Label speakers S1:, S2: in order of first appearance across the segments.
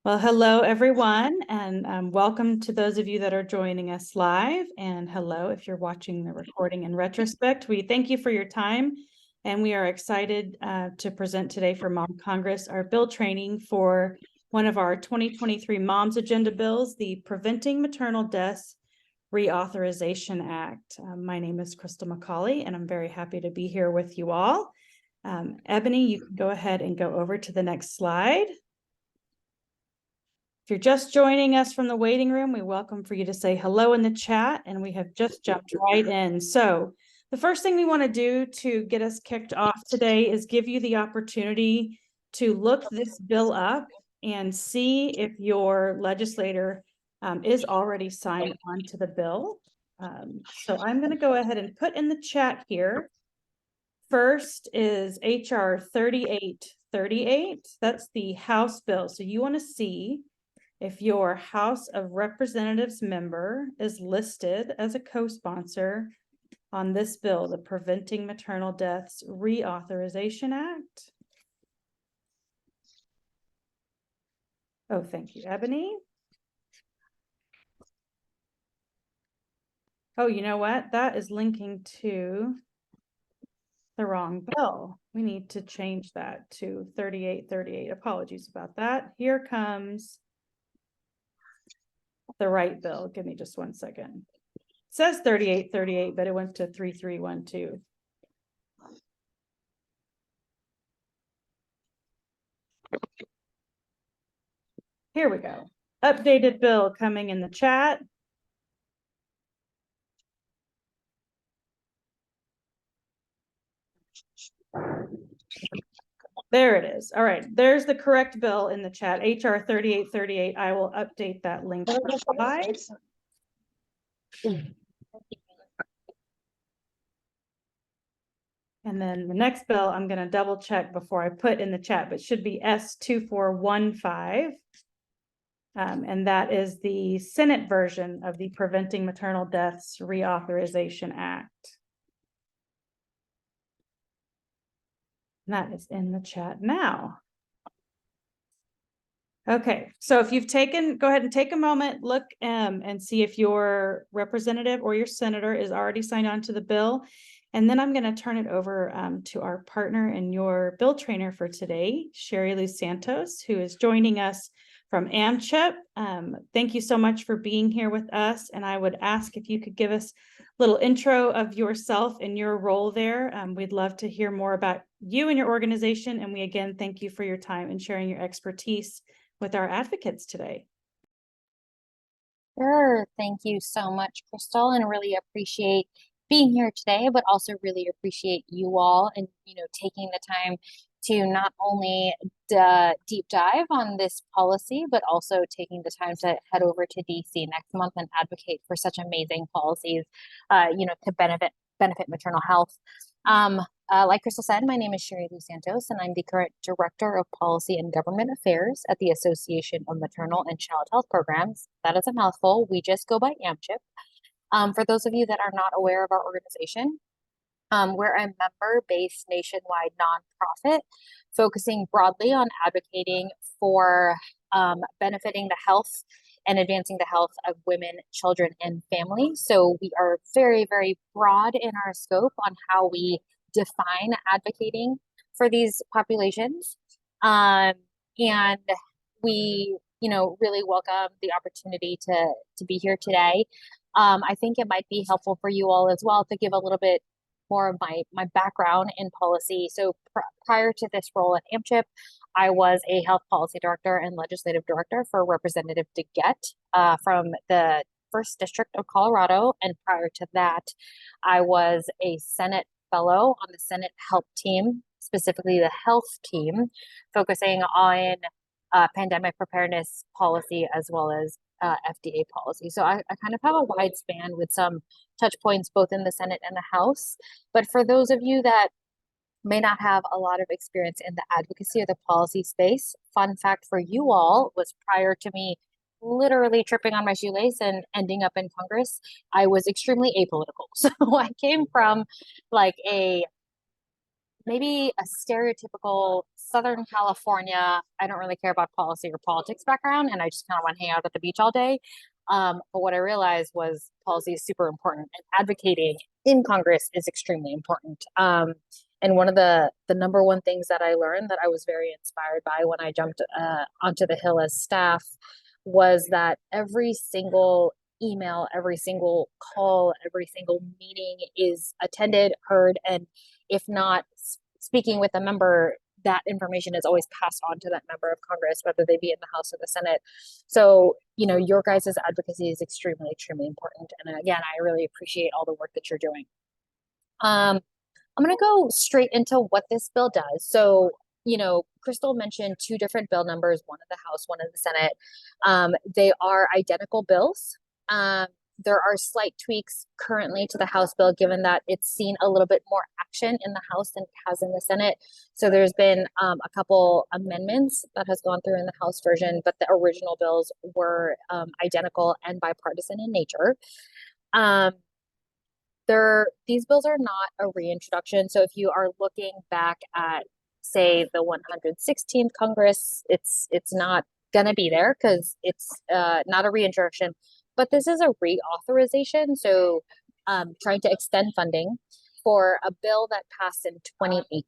S1: Well, hello, everyone, and welcome to those of you that are joining us live. And hello, if you're watching the recording in retrospect. We thank you for your time, and we are excited to present today for Mom Congress our bill training for one of our 2023 Moms Agenda bills, the Preventing Maternal Deaths Reauthorization Act. My name is Crystal McCauley, and I'm very happy to be here with you all. Ebony, you can go ahead and go over to the next slide. If you're just joining us from the waiting room, we welcome for you to say hello in the chat, and we have just jumped right in. So the first thing we want to do to get us kicked off today is give you the opportunity to look this bill up and see if your legislator is already signed on to the bill. So I'm going to go ahead and put in the chat here. First is HR 3838. That's the House bill. So you want to see if your House of Representatives member is listed as a co-sponsor on this bill, the Preventing Maternal Deaths Reauthorization Act. Oh, thank you, Ebony. Oh, you know what? That is linking to the wrong bill. We need to change that to 3838. Apologies about that. Here comes the right bill. Give me just 1 second. It says 3838, but it went to 3312. Here we go. Updated bill coming in the chat. There it is. All right, there's the correct bill in the chat, HR 3838. I will update that link on the slide. And then the next bill, I'm going to double check before I put in the chat, but should be S2415. And that is the Senate version of the Preventing Maternal Deaths Reauthorization Act. And that is in the chat now. Okay, so if you've go ahead and take a moment, look and see if your representative or your senator is already signed on to the bill. And then I'm going to turn it over to our partner and your bill trainer for today, Sherry Lou Santos, who is joining us from AmChip. Thank you so much for being here with us. And I would ask if you could give us a little intro of yourself and your role there. We'd love to hear more about you and your organization. And we again thank you for your time and sharing your expertise with our advocates today.
S2: Sure. Thank you so much, Crystal, and really appreciate being here today, but also really appreciate you all and, taking the time to not only deep dive on this policy, but also taking the time to head over to DC next month and advocate for such amazing policies, to benefit maternal health. Like Crystal said, my name is Sherry Lou Santos, and I'm the current Director of Policy and Government Affairs at the Association of Maternal and Child Health Programs. That is a mouthful. We just go by AmChip. For those of you that are not aware of our organization, we're a member-based nationwide nonprofit focusing broadly on advocating for benefiting the health and advancing the health of women, children, and families. So we are very, very broad in our scope on how we define advocating for these populations. And we, really welcome the opportunity to be here today. I think it might be helpful for you all as well to give a little bit more of my background in policy. So prior to this role at AmChip, I was a health policy director and legislative director for Representative DeGette from the 1st District of Colorado. And prior to that, I was a Senate fellow on the Senate Help Team, specifically the health team, focusing on pandemic preparedness policy as well as FDA policy. So I kind of have a wide span with some touch points both in the Senate and the House. But for those of you that may not have a lot of experience in the advocacy or the policy space, fun fact for you all was prior to me literally tripping on my shoelace and ending up in Congress, I was extremely apolitical. So I came from like maybe a stereotypical Southern California, I don't really care about policy or politics background, and I just kind of want to hang out at the beach all day. But what I realized was policy is super important, and advocating in Congress is extremely important. And one of the number one things that I learned that I was very inspired by when I jumped onto the Hill as staff was that every single email, every single call, every single meeting is attended, heard, and if not speaking with a member, that information is always passed on to that member of Congress, whether they be in the House or the Senate. So, your guys' advocacy is extremely, extremely important. And again, I really appreciate all the work that you're doing. I'm going to go straight into what this bill does. So, Crystal mentioned two different bill numbers, one in the House, one in the Senate. They are identical bills. There are slight tweaks currently to the House bill, given that it's seen a little bit more action in the House than it has in the Senate. So there's been a couple amendments that has gone through in the House version, but the original bills were identical and bipartisan in nature. These bills are not a reintroduction. So if you are looking back at, say, the 116th Congress, it's not gonna be there because it's not a reintroduction, but this is a reauthorization. So trying to extend funding for a bill that passed in 2018.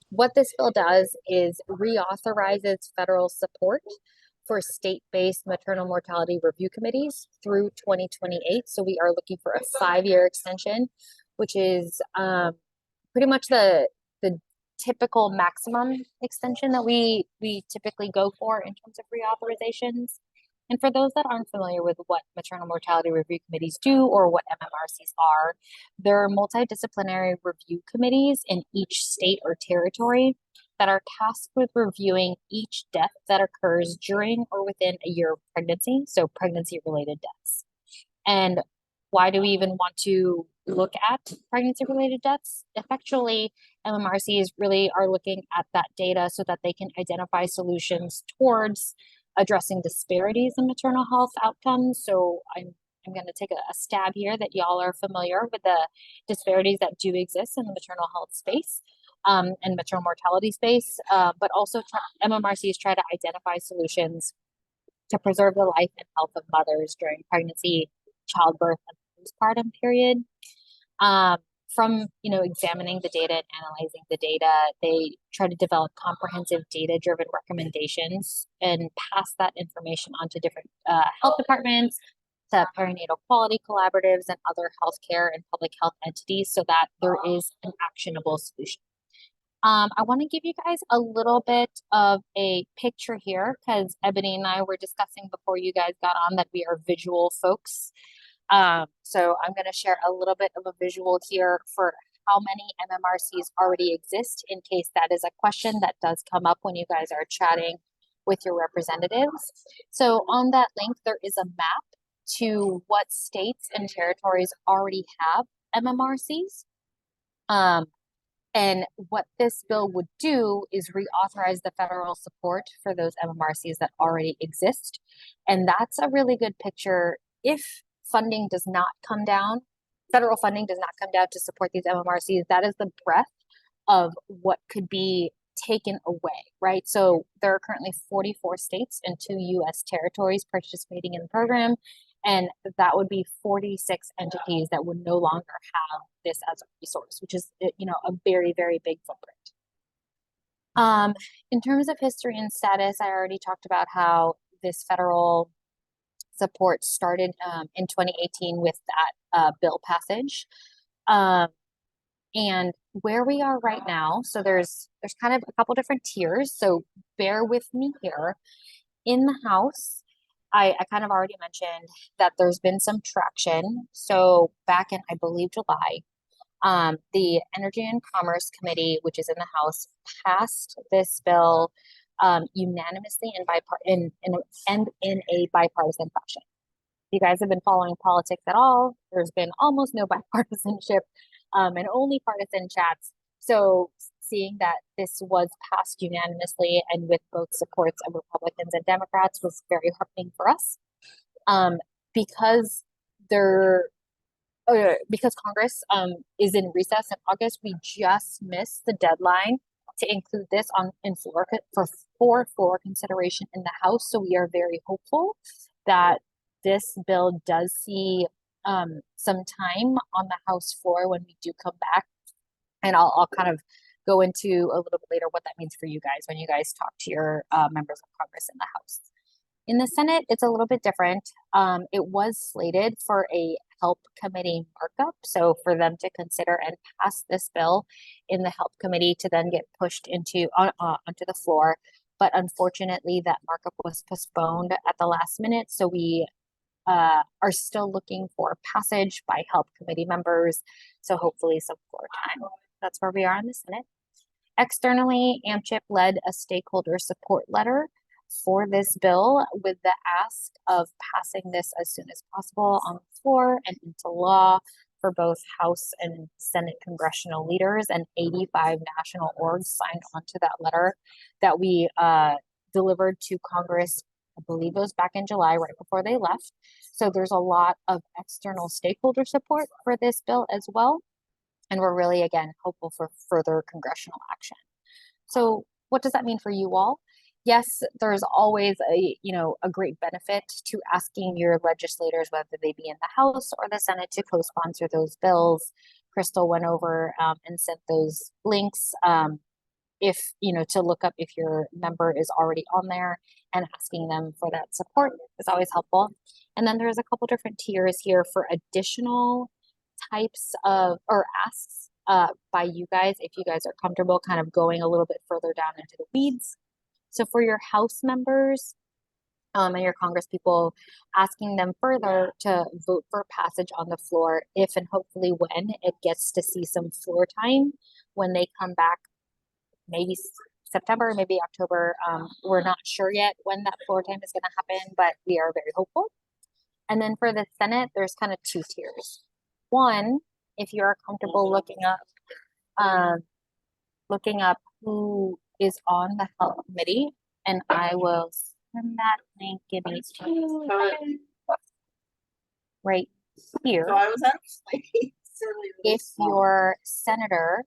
S2: What this bill does is reauthorizes federal support for state-based maternal mortality review committees through 2028. So we are looking for a 5-year extension, which is pretty much the typical maximum extension that we typically go for in terms of reauthorizations. And for those that aren't familiar with what maternal mortality review committees do or what MMRCs are, they're multidisciplinary review committees in each state or territory that are tasked with reviewing each death that occurs during or within a year of pregnancy, so pregnancy-related deaths. And why do we even want to look at pregnancy-related deaths? Effectually, MMRCs really are looking at that data so that they can identify solutions towards addressing disparities in maternal health outcomes. So I'm going to take a stab here that y'all are familiar with the disparities that do exist in the maternal health space and maternal mortality space, but also MMRCs try to identify solutions to preserve the life and health of mothers during pregnancy, childbirth, and postpartum period. From examining the data and analyzing the data, they try to develop comprehensive data-driven recommendations and pass that information on to different health departments, to perinatal quality collaboratives, and other healthcare and public health entities so that there is an actionable solution. I want to give you guys a little bit of a picture here because Ebony and I were discussing before you guys got on that we are visual folks. So I'm going to share a little bit of a visual here for how many MMRCs already exist in case that is a question that does come up when you guys are chatting with your representatives. So on that link, there is a map to what states and territories already have MMRCs. And what this bill would do is reauthorize the federal support for those MMRCs that already exist. And that's a really good picture if funding does not come down, federal funding does not come down to support these MMRCs. That is the breadth of what could be taken away, right? So there are currently 44 states and 2 US territories participating in the program. And that would be 46 entities that would no longer have this as a resource, which is, a very, very big footprint. In terms of history and status, I already talked about how this federal support started in 2018 with that bill passage. And where we are right now, so there's kind of a couple different tiers, so bear with me here. In the House, I kind of already mentioned that there's been some traction. So back in, I believe, July, the Energy and Commerce Committee, which is in the House, passed this bill unanimously in a bipartisan fashion. If you guys have been following politics at all, there's been almost no bipartisanship and only partisan chats. So seeing that this was passed unanimously and with both supports of Republicans and Democrats was very heartening for us. Because Congress is in recess in August, we just missed the deadline to include this for floor consideration in the House. So we are very hopeful that this bill does see some time on the House floor when we do come back. And I'll kind of go into a little bit later what that means for you guys when you guys talk to your members of Congress in the House. In the Senate, it's a little bit different. It was slated for a Help Committee markup, so for them to consider and pass this bill in the Help Committee to then get pushed onto the floor. But unfortunately, that markup was postponed at the last minute, so we are still looking for passage by Help Committee members. So hopefully some floor time. That's where we are in the Senate. Externally, AmChip led a stakeholder support letter for this bill with the ask of passing this as soon as possible on the floor and into law for both House and Senate congressional leaders, and 85 national orgs signed onto that letter that we delivered to Congress. I believe it was back in July, right before they left. So there's a lot of external stakeholder support for this bill as well. And we're really, again, hopeful for further congressional action. So what does that mean for you all? Yes, there's always a great benefit to asking your legislators, whether they be in the House or the Senate, to co-sponsor those bills. Crystal went over and sent those links to look up if your member is already on there, and asking them for that support is always helpful. And then there's a couple different tiers here for additional types of asks by you guys, if you guys are comfortable kind of going a little bit further down into the weeds. So for your House members and your Congress people, asking them further to vote for passage on the floor if and hopefully when it gets to see some floor time when they come back, maybe September, maybe October. We're not sure yet when that floor time is going to happen, but we are very hopeful. And then for the Senate, there's kind of two tiers. One, if you're comfortable looking up who is on the Health Committee, and I will send that link. Give me 2 seconds. Right here.
S3: So I was actually
S2: if your senator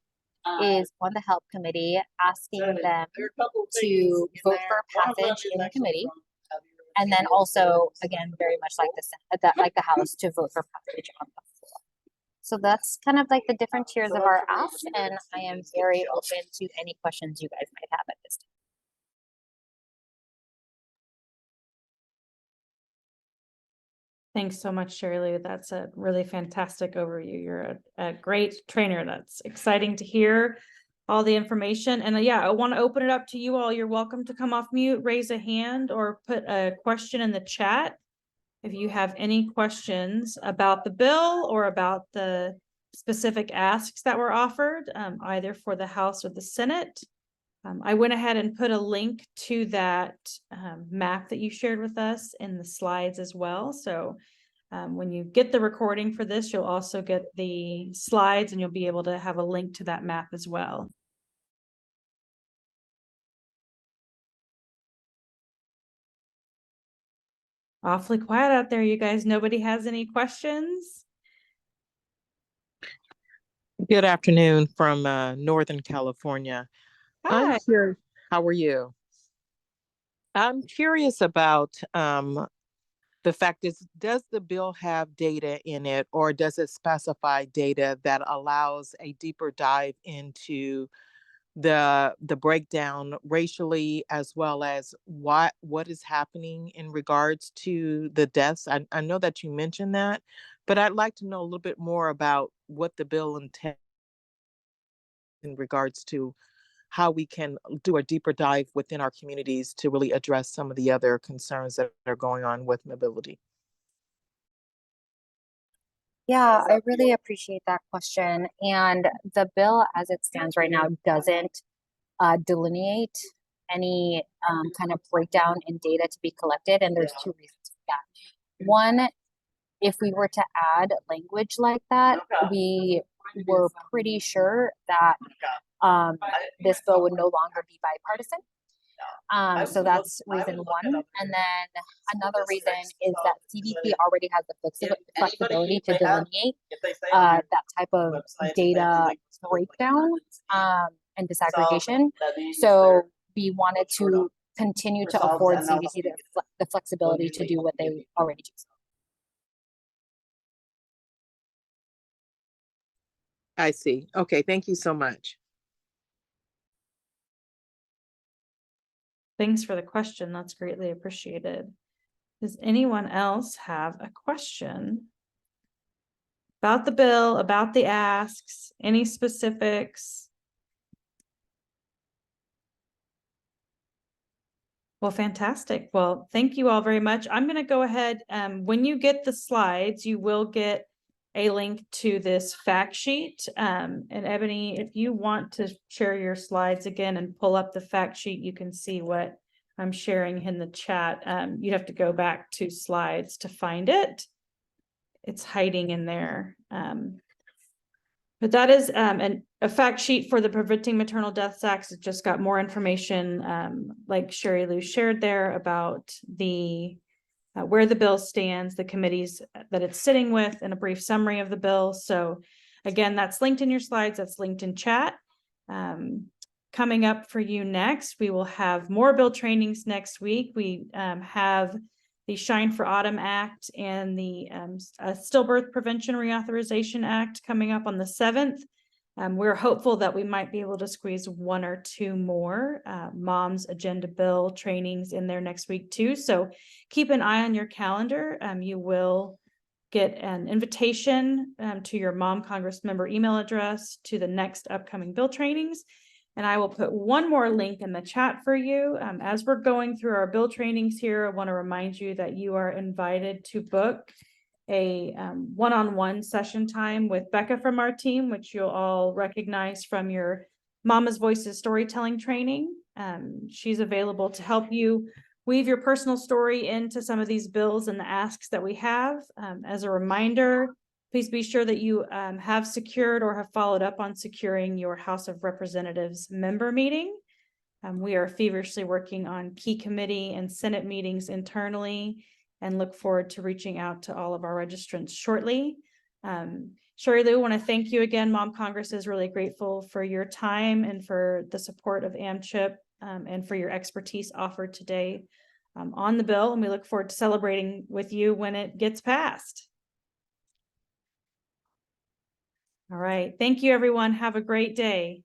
S2: is on the Health Committee, asking them to vote for passage in the committee, and then also, again, very much like the House, to vote for passage on the floor. So that's kind of like the different tiers of our ask, and I am very open to any questions you guys might have at this time.
S1: Thanks so much, Shirley Lou. That's a really fantastic overview. You're a great trainer. That's exciting to hear all the information. And yeah, I want to open it up to you all. You're welcome to come off mute, raise a hand, or put a question in the chat if you have any questions about the bill or about the specific asks that were offered, either for the House or the Senate. I went ahead and put a link to that map that you shared with us in the slides as well. So when you get the recording for this, you'll also get the slides, and you'll be able to have a link to that map as well. Awfully quiet out there, you guys. Nobody has any questions?
S4: Good afternoon from Northern California.
S1: Hi.
S4: I'm curious, how are you? I'm curious about the fact is, does the bill have data in it, or does it specify data that allows a deeper dive into the breakdown racially, as well as what is happening in regards to the deaths? I know that you mentioned that, but I'd like to know a little bit more about what the bill intends in regards to how we can do a deeper dive within our communities to really address some of the other concerns that are going on with mobility.
S2: Yeah, I really appreciate that question. And the bill as it stands right now doesn't delineate any kind of breakdown in data to be collected. And there's two reasons for that. One, if we were to add language like that, we were pretty sure that this bill would no longer be bipartisan. So that's reason one. And then another reason is that CBP already has the flexibility to delineate that type of data breakdown and disaggregation. So we wanted to continue to afford CVC the flexibility to do what they already do.
S4: I see. Okay, thank you so much.
S1: Thanks for the question. That's greatly appreciated. Does anyone else have a question about the bill, about the asks, any specifics? Well, fantastic. Well, thank you all very much. I'm going to go ahead. When you get the slides, you will get a link to this fact sheet. And Ebony, if you want to share your slides again and pull up the fact sheet, you can see what I'm sharing in the chat. You'd have to go back to slides to find it. It's hiding in there. But that is a fact sheet for the Preventing Maternal Deaths Act. It just got more information, like Sherry Lou shared there, about the where the bill stands, the committees that it's sitting with, and a brief summary of the bill. So again, that's linked in your slides. That's linked in chat. Coming up for you next, we will have more bill trainings next week. We have the Shine for Autumn Act and the Stillbirth Prevention Reauthorization Act coming up on the 7th. We're hopeful that we might be able to squeeze one or two more Mom's Agenda Bill trainings in there next week too. So keep an eye on your calendar. You will get an invitation to your Mom Congress member email address to the next upcoming bill trainings. And I will put one more link in the chat for you. As we're going through our bill trainings here, I want to remind you that you are invited to book a one-on-one session time with Becca from our team, which you'll all recognize from your Mama's Voices storytelling training. She's available to help you weave your personal story into some of these bills and the asks that we have. As a reminder, please be sure that you have secured or have followed up on securing your House of Representatives member meeting. We are feverishly working on key committee and Senate meetings internally and look forward to reaching out to all of our registrants shortly. Sherry Lou, I want to thank you again. Mom Congress is really grateful for your time and for the support of AMCHIP and for your expertise offered today on the bill. And we look forward to celebrating with you when it gets passed. All right. Thank you, everyone. Have a great day.